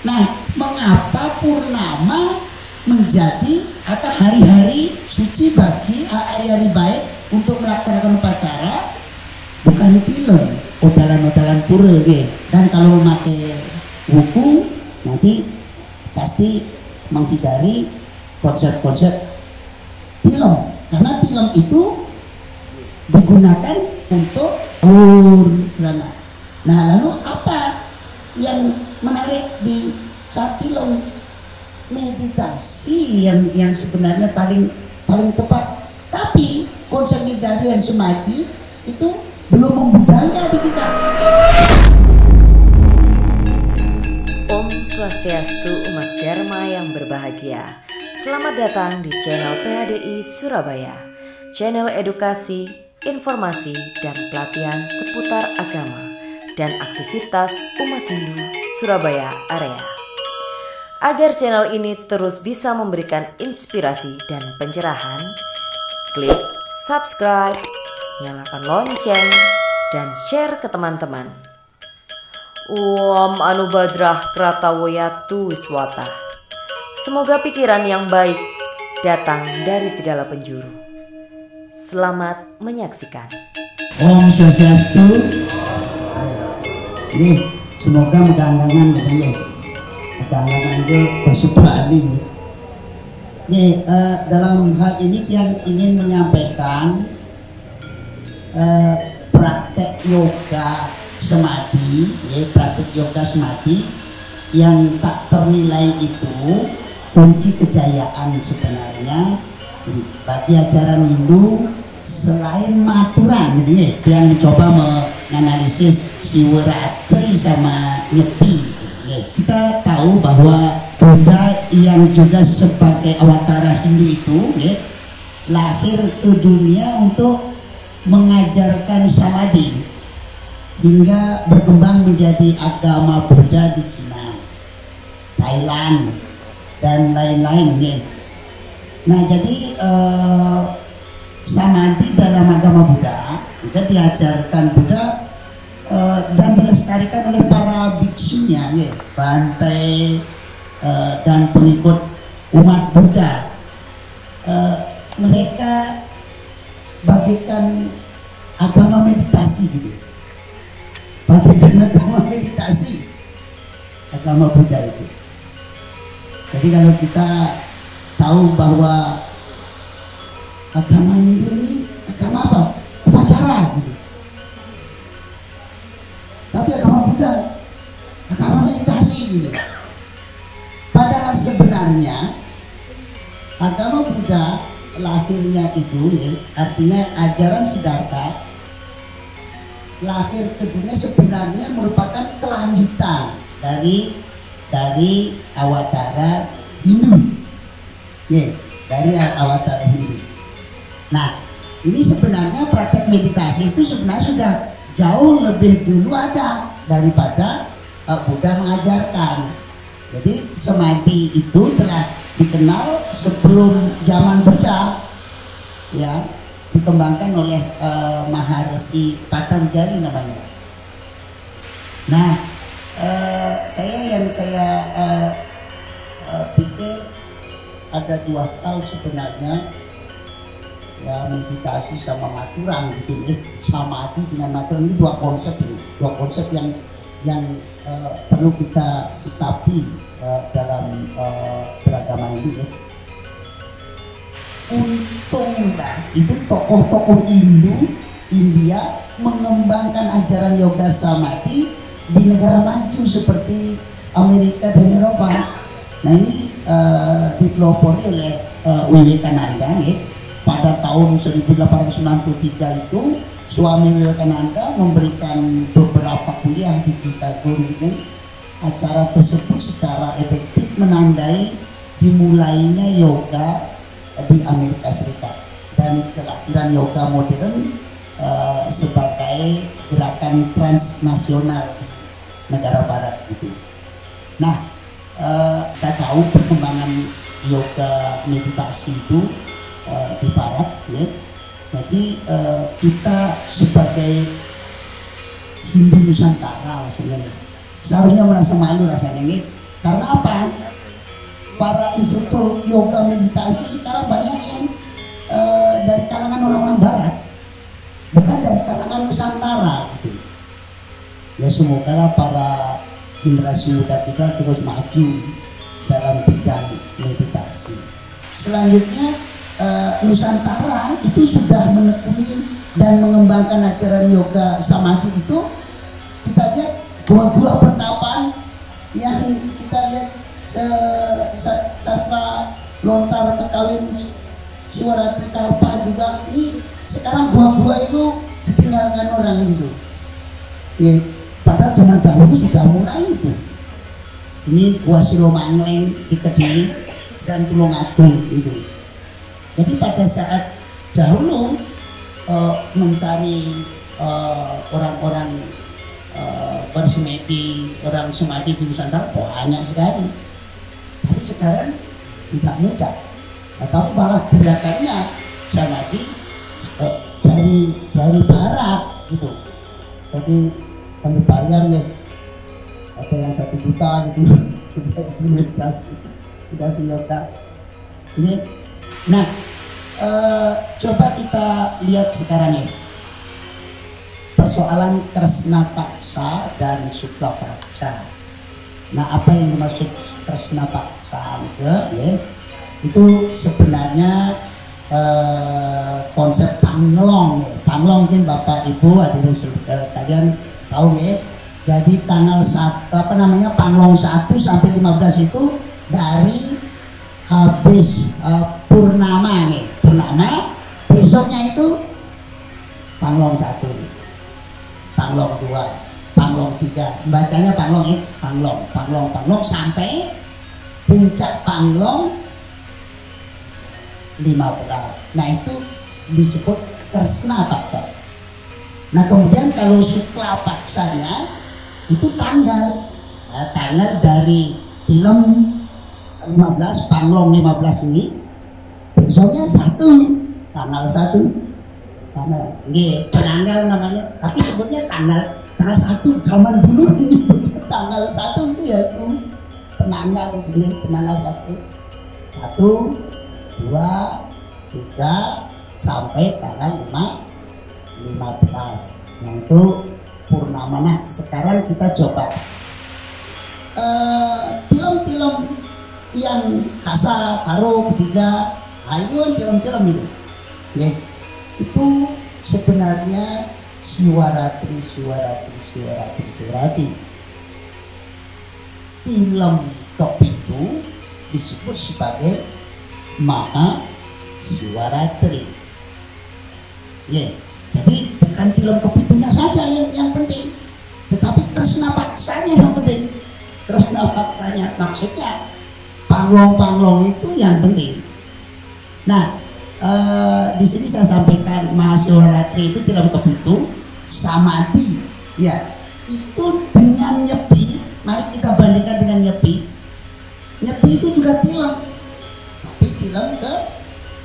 Nah, mengapa purnama menjadi hari-hari suci bagi hari-hari baik untuk melaksanakan upacara, bukan film odalan-odalan pura gitu. Dan kalau memakai wuku nanti pasti menghindari konsep-konsep film, karena film itu digunakan untuk sana. Nah, lalu apa yang menarik di saat film? Meditasi yang sebenarnya paling tepat. Tapi konsep meditasi yang samadhi itu belum membudaya di kita. Om Swastiastu, Umas Dharma yang berbahagia. Selamat datang di channel PHDI Surabaya, channel edukasi, informasi, dan pelatihan seputar agama dan aktivitas umat Hindu Surabaya area. Agar channel ini terus bisa memberikan inspirasi dan pencerahan, klik subscribe, nyalakan lonceng, dan share ke teman-teman. Om Anubadrah Kratawoyatu Wiswata. Semoga pikiran yang baik datang dari segala penjuru. Selamat menyaksikan. Om Swastiastu. Nih, semoga mudah-mudahan gitu. Mudah-mudahan itu bersumpah nih. Nih, dalam hal ini yang ingin menyampaikan praktek yoga samadhi, praktek yoga samadhi yang tak ternilai itu kunci kejayaan sebenarnya bagi ajaran Hindu selain maturan gitu ya, yang mencoba menganalisis Siwaratri sama Nyepi. Kita tahu bahwa Buddha yang juga sebagai awatara Hindu itu lahir ke dunia untuk mengajarkan samadhi hingga berkembang menjadi agama Buddha di Cina, Thailand, dan lain-lain. Nah, jadi samadhi dalam agama Buddha juga diajarkan Buddha dan dilestarikan oleh para biksunya, Bante dan pengikut umat Buddha. Mereka bagikan agama meditasi gitu, bagikan agama meditasi, agama Buddha itu. Jadi kalau kita tahu bahwa agama Hindu ini agama apa? Upacara gitu. Tapi agama Buddha agama meditasi gitu. Padahal sebenarnya agama Buddha lahirnya itu artinya ajaran Siddhartha lahir ke dunia sebenarnya merupakan kelanjutan dari awatara Hindu, dari awatara Hindu. Nah, ini sebenarnya praktek meditasi itu sebenarnya sudah jauh lebih dulu ada daripada Buddha mengajarkan. Jadi samadhi itu telah dikenal sebelum zaman Buddha, ya, dikembangkan oleh Maharshi Patanjali namanya. Nah, saya pikir ada dua hal sebenarnya, ya, meditasi sama maturan gitu, samadhi dengan maturan ini dua konsep yang perlu kita sikapi dalam beragama Hindu. Untunglah itu tokoh-tokoh India mengembangkan ajaran yoga samadhi di negara maju seperti Amerika dan Eropa. Nah, ini dipelopori oleh Vivekananda. Pada tahun 1893 itu suami Vivekananda memberikan beberapa kuliah di Chicago. Acara tersebut secara efektif menandai dimulainya yoga di Amerika Serikat dan kelahiran yoga modern sebagai gerakan transnasional negara barat itu. Nah, kita tahu perkembangan yoga meditasi itu di barat, jadi kita sebagai Hindu Nusantara sebenarnya seharusnya merasa malu rasanya Karena apa? Para instruktur yoga meditasi sekarang banyak yang dari kalangan orang-orang barat, bukan dari kalangan Nusantara gitu. Ya semoga para generasi muda kita terus maju dalam bidang meditasi. Selanjutnya Nusantara itu sudah menekuni dan mengembangkan ajaran yoga samadhi itu. Kita lihat gua-gua pertapaan yang kita lihat sastra lontar kekawin Siwaratri Kalpa juga, ini sekarang gua-gua itu ditinggalkan orang gitu. Ya, padahal zaman dahulu sudah mulai itu. Ini gua Silomangleng di Kediri dan Tulungagung itu. Jadi pada saat dahulu mencari orang-orang bersemedi, orang semadi di Nusantara banyak sekali. Tapi sekarang tidak mudah. Tapi malah gerakannya samadhi dari barat gitu. Jadi sampai bayar ya, ada yang 1 juta gitu meditasi yoga. Nah, coba kita lihat sekarang ya, persoalan Kresna Paksa dan Sukla Paksa. Nah, apa yang dimaksud Kresna Paksa itu sebenarnya konsep panglong ya. Panglong mungkin Bapak Ibu hadirin kalian tahu ya. Jadi tanggal panglong 1 sampai 15 itu dari habis purnama nih. Purnama besoknya itu panglong 1, panglong 2, panglong 3. Bacanya panglong ya, panglong sampai puncak panglong 15. Nah, itu disebut Kresna Paksa. Nah, kemudian kalau Sukla Paksanya itu tanggal dari film 15, panglong 15 ini besoknya tanggal 1 penanggal namanya, tapi sebutnya tanggal 1 zaman dulu ini tanggal 1 itu ya itu penanggal itu penanggal 1, 2, 3 sampai tanggal 15. Nah, itu purnama. Nah, sekarang kita coba film-film yang Kasa, Karo, Ketiga, itu kan film-film itu ya, itu sebenarnya Siwaratri. Film kepitu disebut sebagai Maha Siwaratri ya. Jadi bukan film kepitunya saja yang penting, tetapi Kresna Paksanya yang penting. Kresna Paksanya maksudnya panglong-panglong itu yang penting. Nah, di sini saya sampaikan Maha Siwaratri itu film kepitu samadhi ya. Itu dengan nyepi, mari kita bandingkan dengan nyepi. Nyepi itu juga tilam, tapi tilam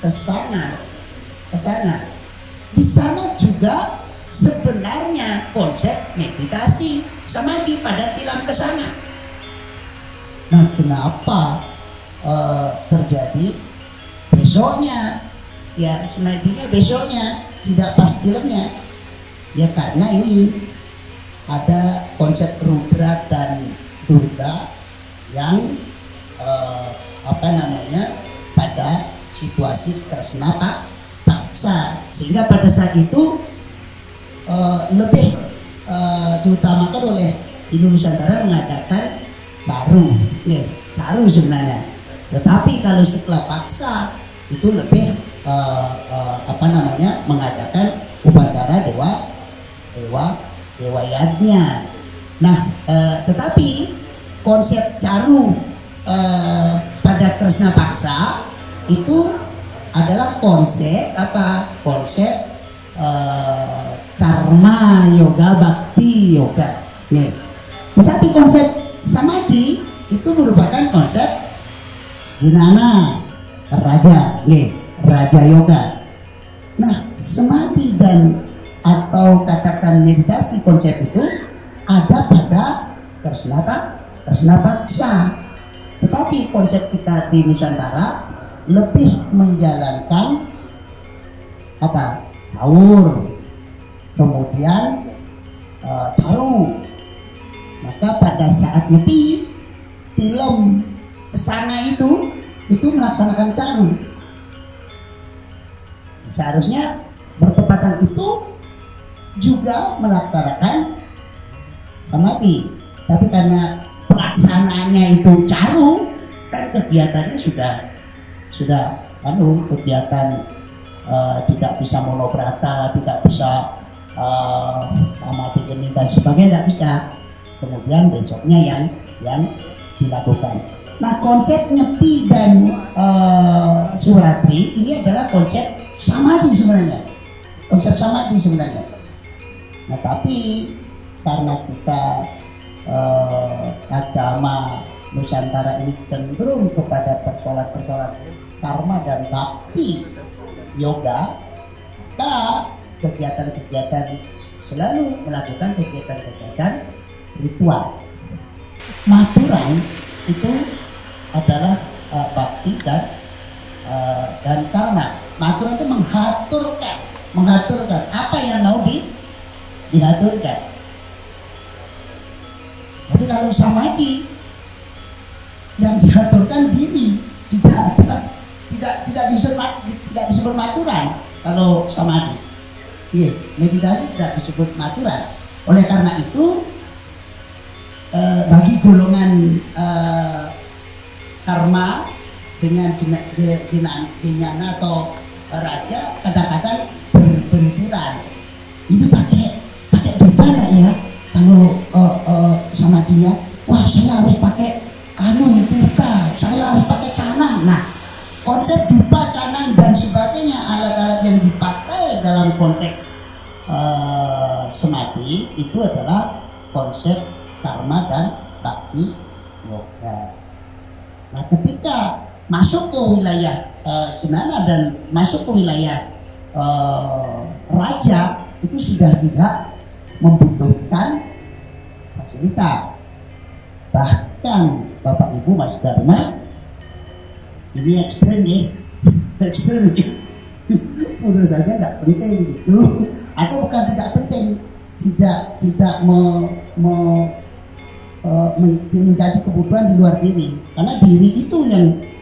kesana. Di sana juga sebenarnya konsep meditasi samadhi pada tilam kesana. Nah, kenapa terjadi besoknya ya samadhinya besoknya tidak pas tilamnya? Ya karena ini ada konsep Rudra dan Durga yang pada situasi Kresna Paksa, sehingga pada saat itu lebih diutamakan oleh Nusantara mengadakan caru, ya, caru sebenarnya. Tetapi kalau Sukla Paksa itu lebih mengadakan upacara dewa yadnya. Nah, tetapi konsep caru pada Kresna Paksa itu adalah konsep karma yoga, bakti yoga. Ya. Tetapi konsep samadhi itu merupakan konsep jnana raja, raja yoga. Nah, samadhi dan atau katakan meditasi konsep itu ada pada Kresna Paksa. konsep kita di Nusantara lebih menjalankan apa? Taur, kemudian caru. Maka pada saat nyepi, tilem kesana itu melaksanakan caru. Seharusnya bertepatan itu juga melaksanakan samadhi. Tapi karena pelaksanaannya itu caru, kan kegiatannya sudah kegiatan tidak bisa monobrata, tidak bisa amati geni dan sebagainya, tidak bisa. Kemudian besoknya yang dilakukan. Nah, konsep nyepi dan siwaratri ini adalah konsep samadhi sebenarnya. Konsep samadhi sebenarnya. Nah, tapi karena kita agama Nusantara ini cenderung kepada persoalan-persoalan karma dan bakti yoga, maka kegiatan-kegiatan selalu melakukan kegiatan-kegiatan ritual. Maturan itu adalah bakti dan karma. Maturan itu menghaturkan apa yang mau dihaturkan. Tapi kalau samadhi yang dihaturkan diri, tidak disebut maturan. Kalau samadhi, meditasi tidak disebut maturan. Oleh karena itu, bagi golongan karma dengan jnana atau raja kadang-kadang berbenturan. Ini pakai berbeda ya. Kalau samadhinya, wah saya harus pakai tirta, saya harus pakai canang. Nah, konsep dupa, canang dan sebagainya, alat-alat yang dipakai dalam konteks samadhi itu adalah konsep karma dan bakti yoga. Nah, ketika masuk ke wilayah jnana dan masuk ke wilayah raja, itu sudah tidak membutuhkan fasilitas. Bahkan Bapak Ibu Mas Dharma, ini ekstrem ya, ekstrem menurut saja tidak penting gitu, atau bukan tidak penting, tidak menjadi kebutuhan di luar diri, karena diri itu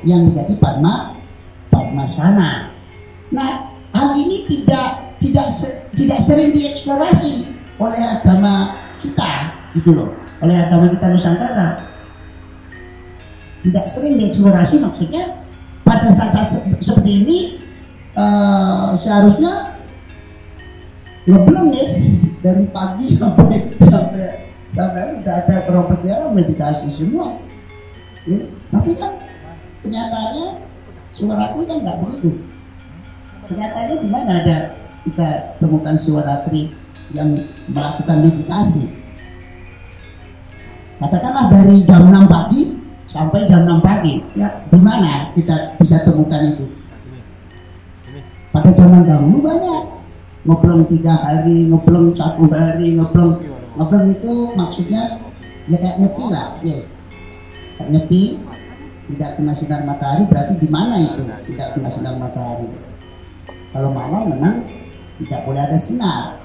yang menjadi padmasana. Nah, hal ini tidak sering dieksplorasi oleh agama kita gitu loh, oleh agama kita Nusantara tidak sering dieksplorasi. Maksudnya pada saat seperti ini seharusnya ngebleng ya, dari pagi sampai tidak ada kerompetnya meditasi semua ya. Tapi kan kenyataannya siwaratri kan tidak begitu. Kenyataannya di mana ada kita temukan siwaratri yang melakukan meditasi? Katakanlah dari jam 6 pagi sampai jam 6 pagi, ya di mana kita bisa temukan itu? Pada zaman dahulu banyak ngebleng 3 hari, ngebleng 1 hari, ngebleng itu maksudnya ya kayak nyepi lah, ya kayak nyepi, tidak kena sinar matahari. Berarti di mana itu tidak kena sinar matahari? Kalau malam memang tidak boleh ada sinar.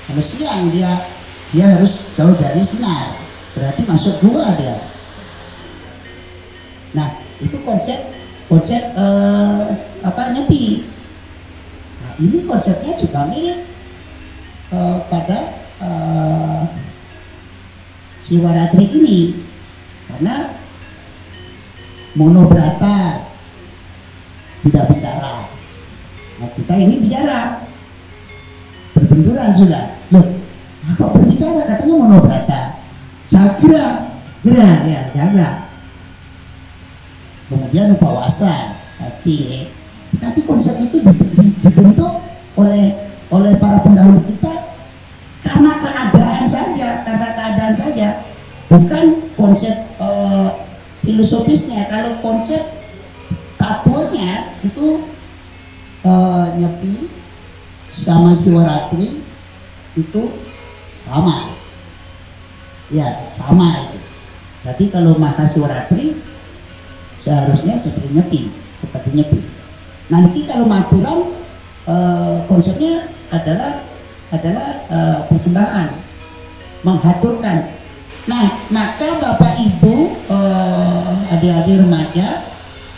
Kalau siang dia harus jauh dari sinar, berarti masuk gua dia. Nah, itu konsep nyepi. Nah, ini konsepnya juga mirip pada siwaratri ini, karena monobrata tidak bicara. Nah, kita ini bicara, berbenturan sudah. Loh, kok berbicara? Katanya monobrata. Jagra ya, jagra. Kemudian upawasa pasti ya. Tapi konsep itu dibentuk oleh para pendahulu kita karena keadaan saja, bukan konsep filosofisnya. Kalau konsep tatuannya itu nyepi sama siwaratri itu sama ya, sama itu. Jadi kalau mahasiwaratri seharusnya seperti nyepi. Nah ini kalau maturan konsepnya adalah persembahan, menghaturkan. Nah maka Bapak Ibu adik-adik remaja,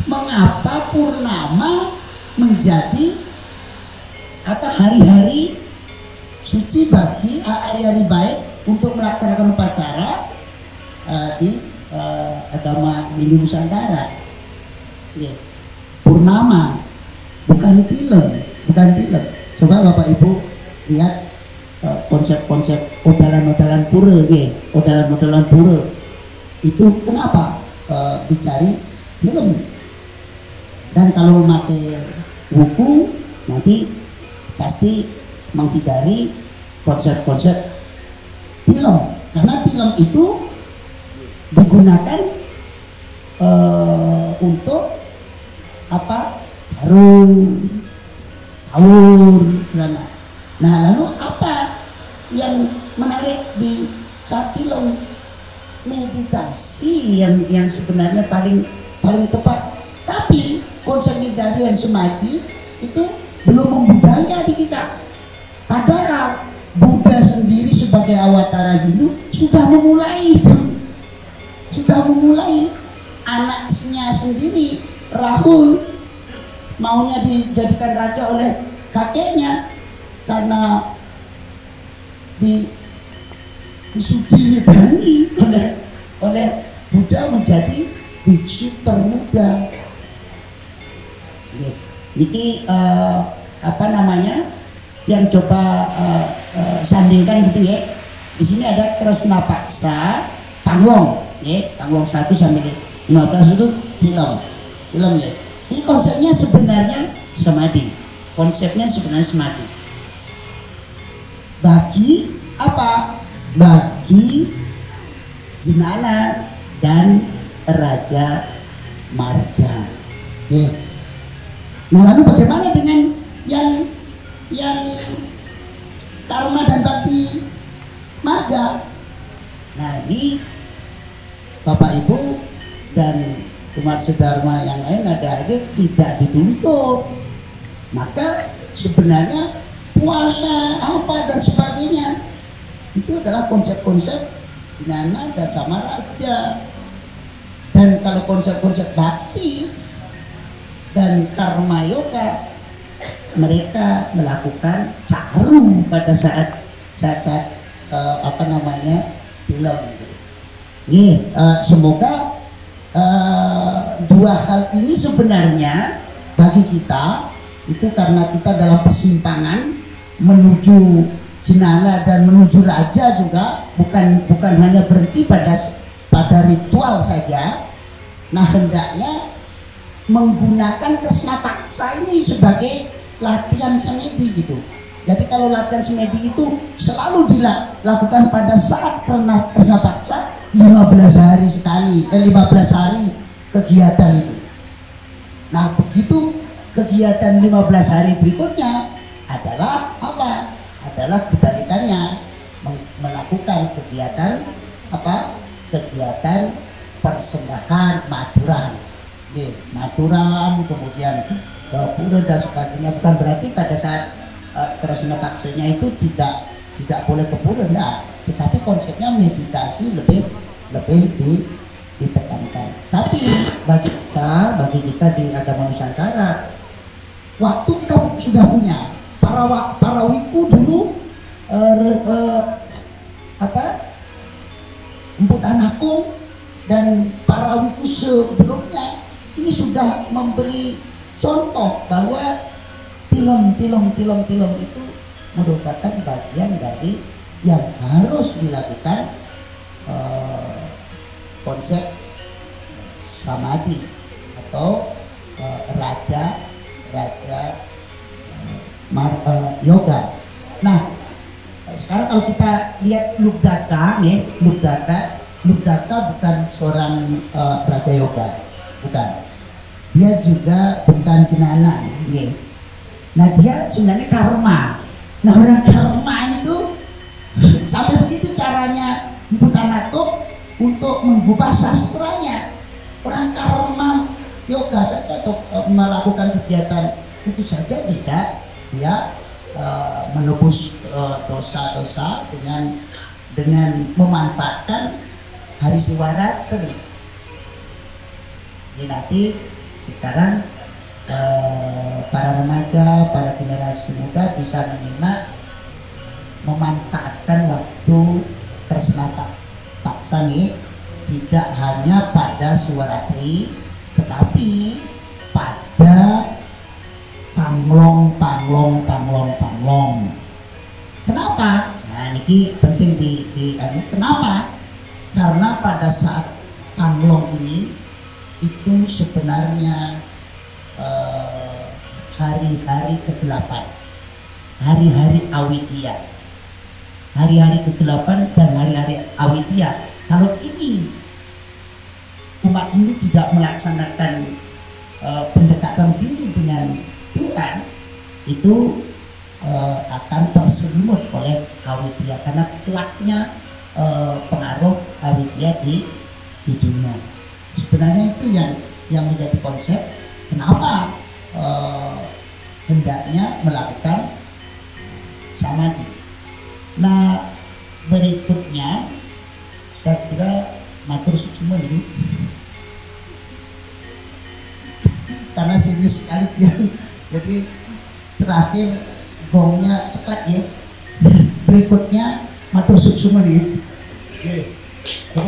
mengapa purnama menjadi hari-hari suci bagi hari-hari baik untuk melaksanakan upacara di agama Hindu Nusantara. Purnama, bukan tilem. Coba Bapak Ibu lihat konsep-konsep odalan-odalan pura, odalan-odalan pura itu kenapa dicari film. Dan kalau memakai buku nanti pasti menghindari konsep-konsep film, karena film itu digunakan untuk awur sana. Nah lalu apa yang menarik di saat film? Meditasi yang sebenarnya paling tepat. Tapi konsep meditasi yang semadi itu belum membudaya di kita. Padahal Buddha sendiri sebagai awatara Hindu sudah memulai anaknya sendiri, Rahul, maunya dijadikan raja oleh kakeknya karena disuciwidani oleh Buddha menjadi biksu termuda. Niki yang coba sandingkan gitu ya. Di sini ada Kresna Paksa, Panglong, Panglong 1 sampai 15 itu tilem ya. Ini konsepnya sebenarnya samadhi. Bagi apa? Bagi Jinana dan Raja Marga. Nah lalu bagaimana dengan yang karma dan bakti marga? Nah ini Bapak Ibu dan umat sedharma yang lain adik-adik tidak dituntut. Maka sebenarnya puasa apa dan sebagainya itu adalah konsep-konsep Jinana dan sama Raja. Dan kalau konsep-konsep bakti dan karma yoga, mereka melakukan caru pada saat film. Semoga dua hal ini sebenarnya bagi kita itu karena kita dalam persimpangan menuju Jinana dan menuju Raja juga, bukan hanya berhenti pada ritual saja. Nah hendaknya menggunakan Kresna Paksa ini sebagai latihan semedi gitu. Jadi kalau latihan semedi itu selalu dilakukan pada saat Kresna Paksa 15 hari sekali, 15 hari kegiatan itu. Nah begitu kegiatan 15 hari berikutnya adalah apa? Adalah kebalikannya, melakukan kegiatan apa? Kegiatan persembahan maturan. Maturan, kemudian pura dan sebagainya. Bukan berarti pada saat Kresna Paksanya itu tidak boleh ke pura, enggak. Tetapi konsepnya meditasi lebih ditekankan. Tapi bagi kita di agama Nusantara, waktu kita sudah punya para wiku dulu Empu Tanakung dan para wiku sebelumnya ini sudah memberi contoh bahwa tilem itu merupakan bagian dari yang harus dilakukan konsep samadhi atau raja yoga. Nah sekarang kalau kita lihat Lugdata bukan seorang raja yoga, bukan. Dia juga bukan Jinana. Nah dia sebenarnya karma. Nah orang karma itu sampai begitu caranya Empu Tanakung untuk menggubah sastranya. Orang karma yoga saja atau melakukan kegiatan itu saja bisa ya menebus dosa-dosa dengan memanfaatkan hari Siwaratri. Jadi nanti sekarang para remaja, para generasi muda bisa menyimak, memanfaatkan waktu Tresna Paksa nih, tidak hanya pada Siwaratri, tetapi pada panglong. Kenapa? Nah ini penting kenapa? Karena pada saat panglong ini itu sebenarnya hari-hari ke-8, hari-hari Awidya, hari-hari ke-8 dan hari-hari Awidya. Kalau ini umat ini tidak melaksanakan pendekatan diri dengan Tuhan, itu akan terselimut oleh Awidya karena kuatnya pengaruh Awidya di dunia. Sebenarnya itu yang menjadi konsep kenapa hendaknya melakukan samadhi. Nah berikutnya saya kira matur suksma ini karena serius sekali ya. Jadi terakhir gongnya ceklek ya. Berikutnya matur suksma ini. Oke,